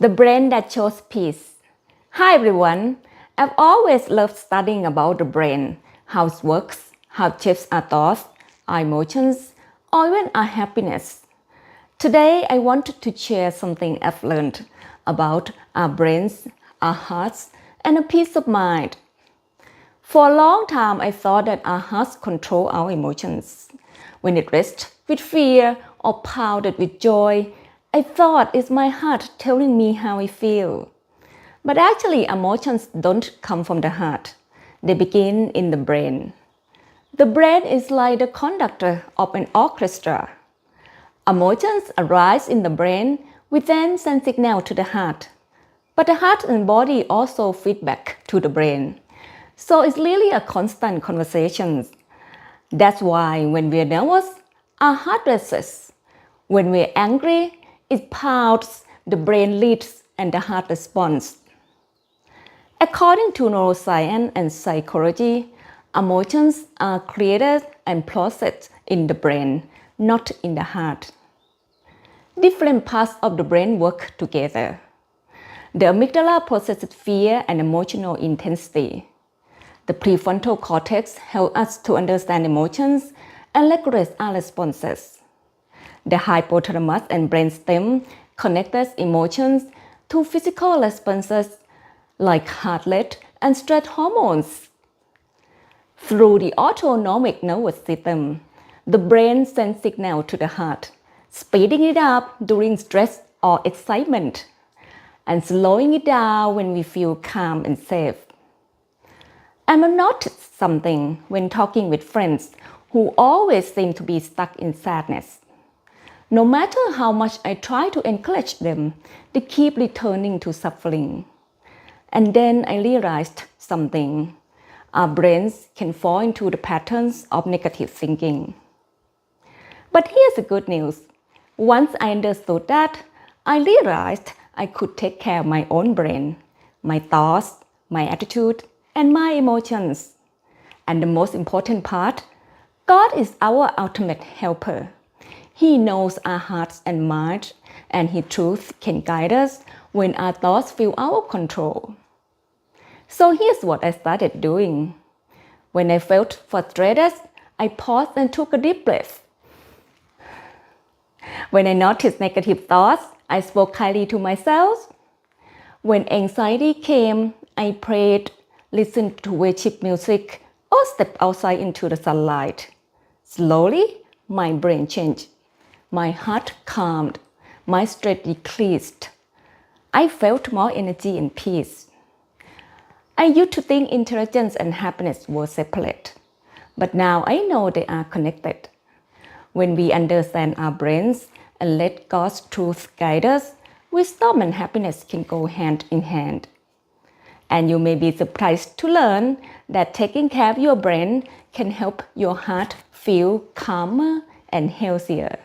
The brain that chose peace. Hi everyone. I've always loved studying about the brain, how it works, how it shapes our thoughts, our emotions, or even our happiness. Today I wanted to share something I've learned about our brains, our hearts, and a peace of mind. For a long time I thought that our hearts control our emotions. When it rests with fear or pounded with joy, I thought it's my heart telling me how I feel. But actually, emotions don't come from the heart. They begin in the brain. The brain is like the conductor of an orchestra. Emotions arise in the brain, which then send signal to the heart. But the heart and body also feedback to the brain. So it's really a constant conversation. That's why when we're nervous, our heart races. When we're angry, it pounds, the brain leads, and the heart responds. According to neuroscience and psychology, emotions are created and processed in the brain, not in the heart. Different parts of the brain work together. The amygdala processes fear and emotional intensity. The prefrontal cortex helps us to understand emotions and regulate our responses. The hypothalamus and brainstem connect us emotions to physical responses like heart rate and stress hormones. Through the autonomic nervous system, the brain sends signals to the heart, speeding it up during stress or excitement, and slowing it down when we feel calm and safe. I noticed something when talking with friends who always seem to be stuck in sadness. No matter how much I try to encourage them, they keep returning to suffering. And then I realized something. Our brains can fall into the patterns of negative thinking. But here's the good news. Once I understood that, I realized I could take care of my own brain, my thoughts, my attitude, and my emotions. And the most important part, God is our ultimate helper. He knows our hearts and minds, and His truth can guide us when our thoughts feel out of control. So here's what I started doing. When I felt frustrated, I paused and took a deep breath. When I noticed negative thoughts, I spoke kindly to myself. When anxiety came, I prayed, listened to worship music, or stepped outside into the sunlight. Slowly, my brain changed. My heart calmed. My stress decreased. I felt more energy and peace. I used to think intelligence and happiness were separate, but now I know they are connected. When we understand our brains and let God's truth guide us, wisdom and happiness can go hand in hand. And you may be surprised to learn that taking care of your brain can help your heart feel calmer and healthier.